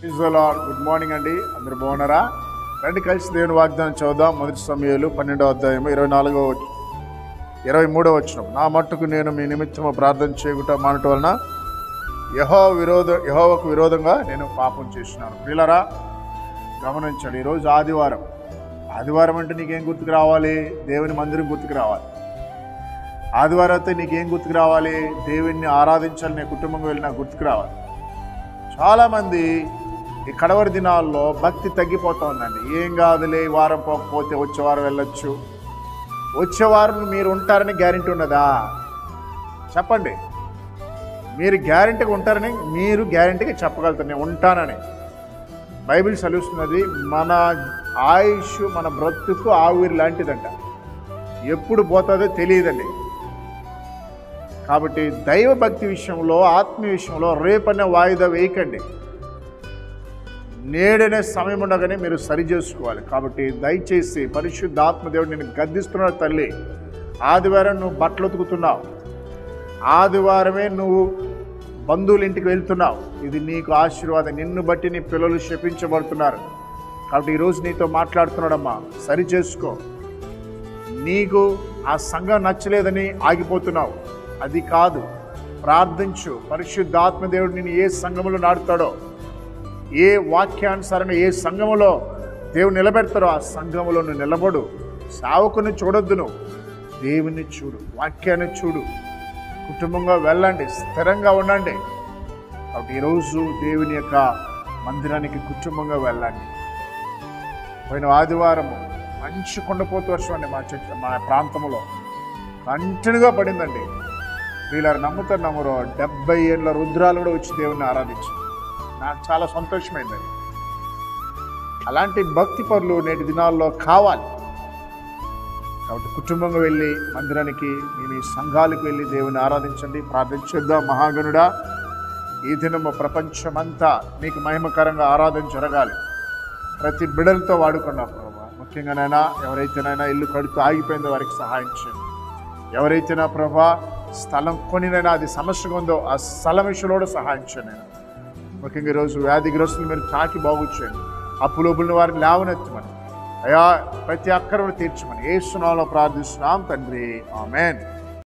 Praise the lord. Good morning అండి, అందరూ బాగున్నారా? రండి కలిసి దేవుని వాగ్దానం చదువుదాం. మొదటి సమూయేలు 12వ అధ్యాయం 23వ వచనం. నా మట్టుకు నేను మీ నిమిత్తము ప్రార్థన చేయకుండా మానటం వలన యెహోవాకు విరోధంగా నేను పాపం చేసినాను. ప్రియులారా గమనించండి, ఈరోజు ఆదివారం. ఆదివారం అంటే నీకేం గుర్తుకు రావాలి? దేవుని మందిరం గుర్తుకు రావాలి. ఆదివారం అయితే నీకేం గుర్తుకు రావాలి? దేవుణ్ణి ఆరాధించాలి, నీ కుటుంబంగా వెళ్ళి నాకు గుర్తుకు రావాలి. చాలామంది ఈ కడవరి దినాల్లో భక్తి తగ్గిపోతూ ఉందండి. ఏం కాదులే, ఈ వారం పోకపోతే వచ్చే వారం వెళ్ళొచ్చు. వచ్చే వారం మీరు ఉంటారని గ్యారెంటీ ఉన్నదా? చెప్పండి. మీరు గ్యారెంటీగా ఉంటారని మీరు గ్యారెంటీగా చెప్పగలుగుతారు, నేను ఉంటానని. బైబిల్ సెలవుస్తున్నది, మన ఆయుష్ మన బ్రతుకు ఆవిరి లాంటిదంట. ఎప్పుడు పోతుందో తెలియదండి. కాబట్టి దైవ భక్తి విషయంలో, ఆత్మీయ విషయంలో రేపనే వాయిదా వేయకండి. నేడనే సమయం ఉండగానే మీరు సరి చేసుకోవాలి. కాబట్టి దయచేసి పరిశుద్ధ ఆత్మదేవుడు నేను గద్దిస్తున్నాడు. తల్లి, ఆదివారం నువ్వు బట్టలు ఉతుకుతున్నావు, ఆదివారమే నువ్వు బంధువుల ఇంటికి వెళ్తున్నావు. ఇది నీకు ఆశీర్వాదం. నిన్ను బట్టి నీ పిల్లలు శపించబడుతున్నారు. కాబట్టి ఈరోజు నీతో మాట్లాడుతున్నాడమ్మా, సరి చేసుకో. నీకు ఆ సంఘం నచ్చలేదని ఆగిపోతున్నావు, అది కాదు. ప్రార్థించు. పరిశుద్ధాత్మదేవుడు నేను ఏ సంఘములో నాడుతాడో, ఏ వాక్యానుసారంగా ఏ సంఘములో దేవుడు నిలబెడతారో ఆ సంఘములో నువ్వు నిలబడు. సావుకుని చూడొద్దు, నువ్వు దేవుని చూడు, వాక్యాన్ని చూడు. కుటుంబంగా వెళ్ళండి, స్థిరంగా ఉండండి. కాబట్టి ఈరోజు దేవుని యొక్క మందిరానికి కుటుంబంగా వెళ్ళండి. పోయిన ఆదివారం మంచి కొండపోతు వర్షం అండి మా ప్రాంతంలో కంటిన్యూగా పడిందండి. వీళ్ళని నమ్ముతారు నమ్మరు, 70 ఏళ్ళ రుద్రాలు కూడా వచ్చి దేవుణ్ణి ఆరాధించారు. నాకు చాలా సంతోషమైందండి. అలాంటి భక్తి పరులు నేటి దినాల్లో కావాలి. కాబట్టి కుటుంబంగా వెళ్ళి మందిరానికి, మీ సంఘాలకు వెళ్ళి దేవుని ఆరాధించండి, ప్రార్థించేద్దాం. మహాగణుడా, ఈ దినము ప్రపంచమంతా నీకు మహిమకరంగా ఆరాధన జరగాలి. ప్రతి బిడలతో వాడుకున్నాం ప్రభా. ముఖ్యంగానైనా ఎవరైతేనైనా ఇల్లు కడుతూ ఆగిపోయిందో వారికి సహాయం చేయండి. ఎవరైతేనా ప్రభా స్థలం కొనినైనా అది సమస్యగా ఉందో ఆ స్థలం విషయంలో సహాయం చేయండి. ముఖ్యంగా ఈరోజు వ్యాధిగ్రస్తులు మీరు తాకి బాగుచేయండి. అప్పులోబుల్ని వారిని లేవనెత్తమని, అయా ప్రతి అక్కరను తీర్చమని యేసు నామములో ప్రార్థిస్తున్నాం తండ్రి, ఆమేన్.